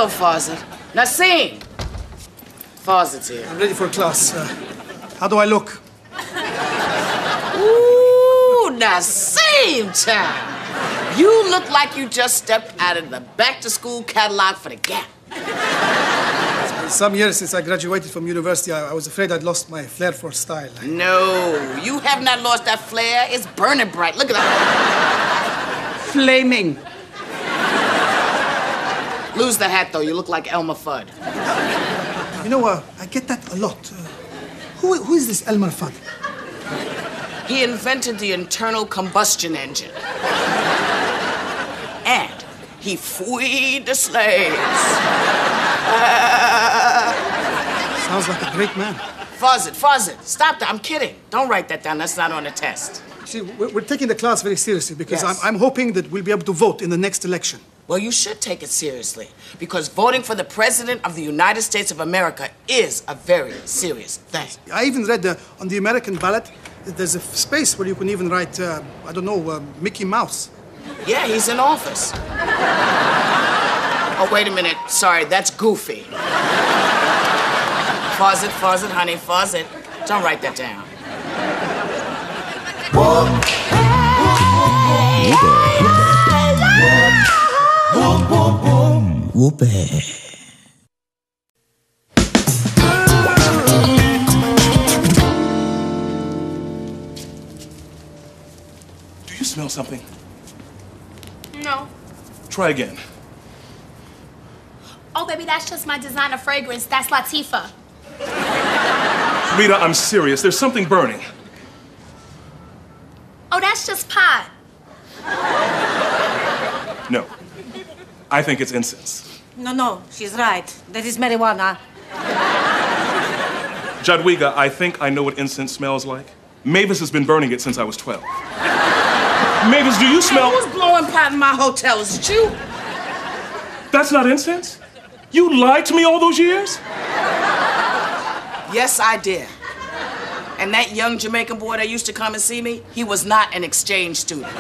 Hello, Fawcett. Nasim! Fawcett's here. I'm ready for class. How do I look? Ooh, Nasim, child. You look like you just stepped out of the back-to-school catalog for the Gap. It's been some years since I graduated from university. I was afraid I'd lost my flair for style. No, you have not lost that flair. It's burning bright. Look at that. Flaming. Lose the hat, though. You look like Elmer Fudd. You know, I get that a lot. Who is this Elmer Fudd? He invented the internal combustion engine. And he freed the slaves. Sounds like a great man. Fawcett, stop that. I'm kidding. Don't write that down. That's not on the test. See, we're taking the class very seriously because Yes. I'm hoping that we'll be able to vote in the next election. Well, you should take it seriously, because voting for the President of the United States of America is a very serious thing. I even read on the American ballot that there's a space where you can even write, I don't know, Mickey Mouse. Yeah, he's in office. Oh, wait a minute. Sorry, that's Goofy. Fawcett, honey, Fawcett. Don't write that down. Whoopi. Do you smell something? No. Try again. Oh, baby, that's just my designer fragrance. That's Latifah. Rita, I'm serious. There's something burning. Oh, that's just pot. No. I think it's incense. No, she's right. That is marijuana. Jadwiga, I think I know what incense smells like. Mavis has been burning it since I was 12. Mavis, do you smell... Who's blowing pot in my hotel? Is it you? That's not incense? You lied to me all those years? Yes, I did. And that young Jamaican boy that used to come and see me, he was not an exchange student.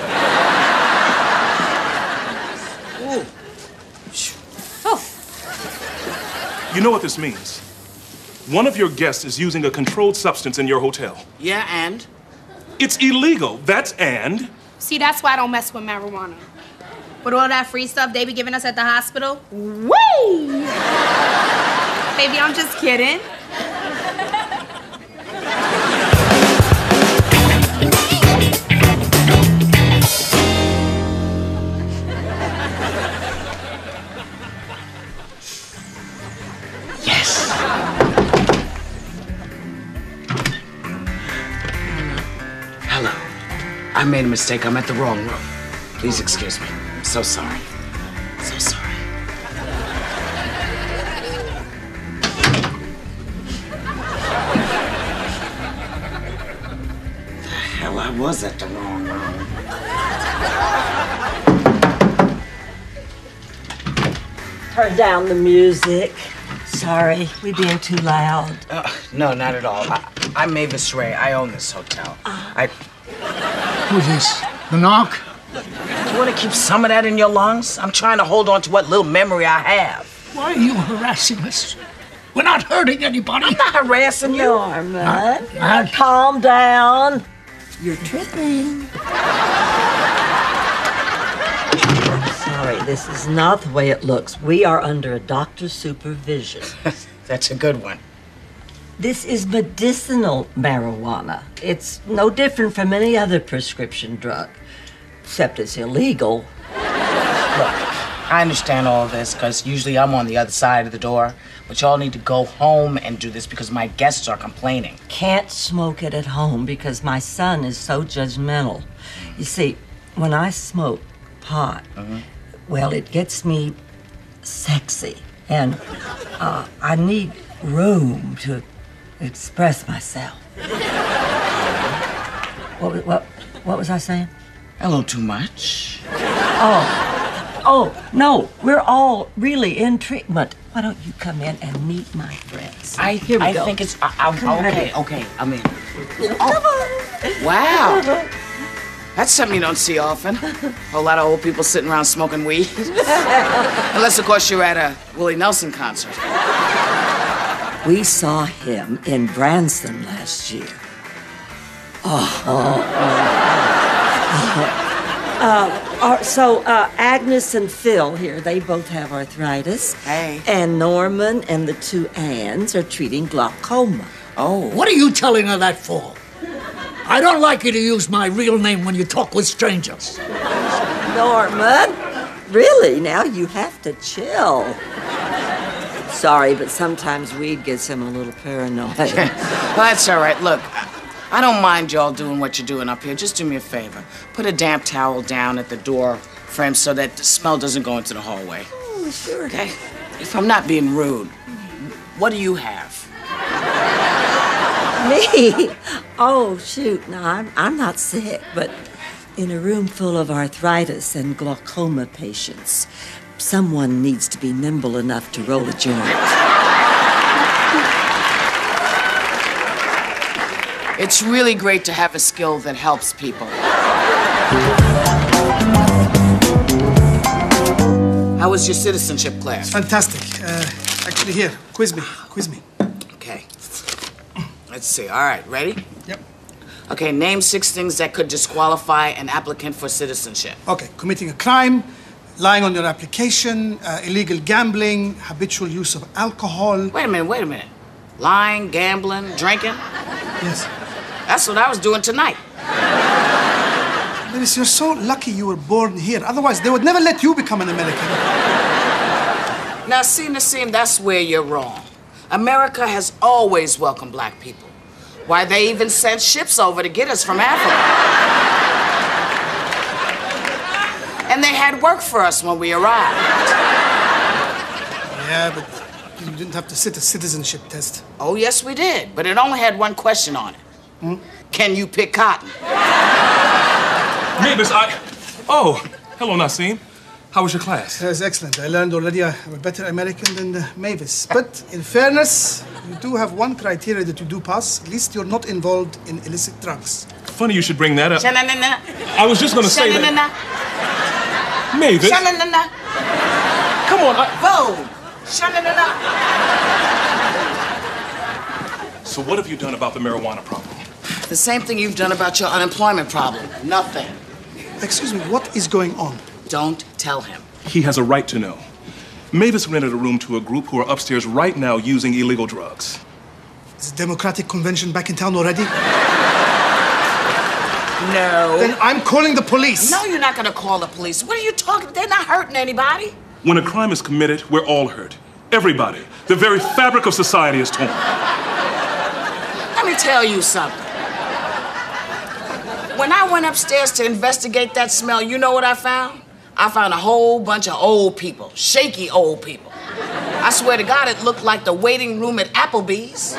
Ooh. You know what this means? One of your guests is using a controlled substance in your hotel. Yeah, and? It's illegal. That's and. See, that's why I don't mess with marijuana. With all that free stuff they be giving us at the hospital, woo! Baby, I'm just kidding. Hello. I made a mistake. I'm at the wrong room. Please excuse me. I'm so sorry. So sorry. The hell, I was at the wrong room. Turn down the music. Sorry, we being too loud. No, not at all. I'm Mavis Ray. I own this hotel. Who's this? The knock? You want to keep some of that in your lungs? I'm trying to hold on to what little memory I have. Why are you harassing us? We're not hurting anybody. I'm not harassing you. Armand, calm down. You're tripping. Sorry, this is not the way it looks. We are under a doctor's supervision. That's a good one. This is medicinal marijuana. It's no different from any other prescription drug, except it's illegal. Look, I understand all this because usually I'm on the other side of the door, but y'all need to go home and do this because my guests are complaining. Can't smoke it at home because my son is so judgmental. You see, when I smoke pot, well, it gets me sexy, and I need room to express myself. What was I saying? A little too much. Oh, no, we're all really in treatment. Why don't you come in and meet my friends? Here we go. I think it's... okay, I'm in. Come on. Wow. That's something you don't see often. A whole lot of old people sitting around smoking weed. Unless, of course, you're at a Willie Nelson concert. We saw him in Branson last year. So Agnes and Phil here, they both have arthritis. Hey. And Norman and the two Anns are treating glaucoma. Oh. What are you telling her that for? I don't like you to use my real name when you talk with strangers. Norman, really? Now you have to chill. Sorry, but sometimes weed gets him a little paranoid. Well, that's all right. Look, I don't mind y'all doing what you're doing up here. Just do me a favor. Put a damp towel down at the door frame so that the smell doesn't go into the hallway. Oh, sure. Okay? If I'm not being rude, what do you have? Me? Oh, shoot. No, I'm not sick, but in a room full of arthritis and glaucoma patients, someone needs to be nimble enough to roll a joint. It's really great to have a skill that helps people. How was your citizenship class? Fantastic. Actually, here, quiz me. Okay. Let's see. All right, ready? Yep. Okay, name 6 things that could disqualify an applicant for citizenship. Okay, committing a crime, lying on your application, illegal gambling, habitual use of alcohol. Wait a minute. Lying, gambling, drinking? Yes. That's what I was doing tonight. Mavis, you're so lucky you were born here. Otherwise, they would never let you become an American. Now, see, Nasim, that's where you're wrong. America has always welcomed black people. Why, they even sent ships over to get us from Africa. And they had work for us when we arrived. Yeah, but you didn't have to sit a citizenship test. Oh, yes, we did. But it only had one question on it. Can you pick cotton? Mavis, Oh, hello, Nasim. How was your class? That was excellent. I learned already I'm a better American than Mavis. But in fairness, you do have one criteria that you do pass. At least you're not involved in illicit drugs. Funny you should bring that up. Sha-na-na-na. I was just going to say that. Mavis. Sha-na-na-na. Come on. Vogue. Sha-na-na-na. So what have you done about the marijuana problem? The same thing you've done about your unemployment problem. Nothing. Excuse me, what is going on? Don't tell him. He has a right to know. Mavis rented a room to a group who are upstairs right now using illegal drugs. Is the Democratic Convention back in town already? No. Then I'm calling the police. No, you're not gonna call the police. What are you talking? They're not hurting anybody. When a crime is committed, we're all hurt. Everybody. The very fabric of society is torn. Let me tell you something. When I went upstairs to investigate that smell, you know what I found? I found a whole bunch of old people, shaky old people. I swear to God, it looked like the waiting room at Applebee's.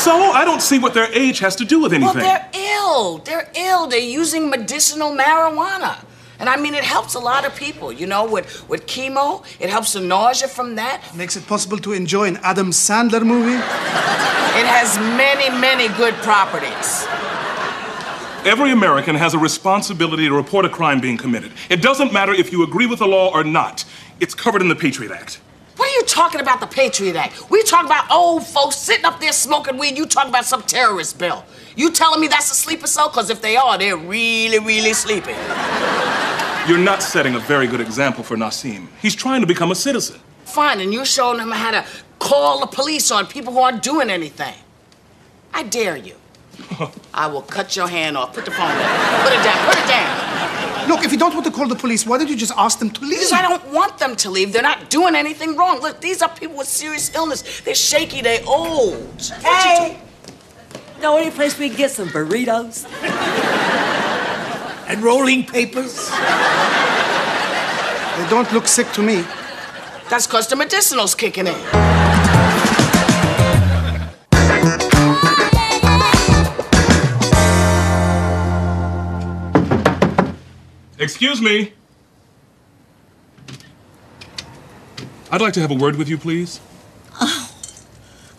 So I don't see what their age has to do with anything. Well, they're ill. They're ill. They're using medicinal marijuana. And I mean, it helps a lot of people. You know, with chemo, it helps the nausea from that. Makes it possible to enjoy an Adam Sandler movie. It has many, many good properties. Every American has a responsibility to report a crime being committed. It doesn't matter if you agree with the law or not. It's covered in the Patriot Act. What are you talking about, the Patriot Act? We talk about old folks sitting up there smoking weed. You talk about some terrorist bill. You telling me that's a sleeper cell? Because if they are, they're really, really sleeping. You're not setting a very good example for Nasim. He's trying to become a citizen. Fine, and you're showing him how to call the police on people who aren't doing anything. I dare you. I will cut your hand off. Put the phone down. Put it down. Put it down. Look, if you don't want to call the police, why don't you just ask them to leave? Because I don't want them to leave. They're not doing anything wrong. Look, these are people with serious illness. They're shaky. They're old. Hey! Know any place we can get some burritos? And rolling papers? They don't look sick to me. That's because the medicinal's kicking in. Excuse me. I'd like to have a word with you, please. Oh,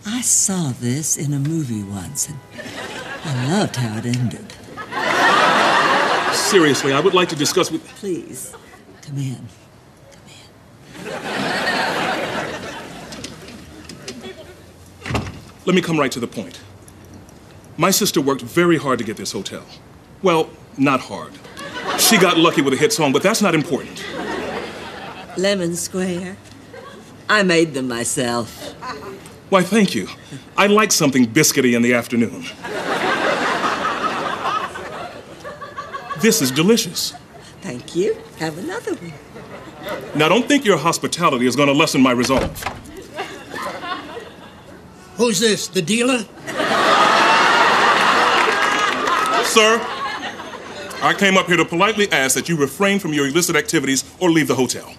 I saw this in a movie once, and I loved how it ended. seriously, I would like to discuss with... Please, come in. Let me come right to the point. My sister worked very hard to get this hotel. Well, not hard. She got lucky with a hit song, but that's not important. Lemon Square. I made them myself. Why, thank you. I like something biscuity in the afternoon. This is delicious. Thank you. Have another one. Now, don't think your hospitality is going to lessen my resolve. Who's this, the dealer? Sir, I came up here to politely ask that you refrain from your illicit activities or leave the hotel.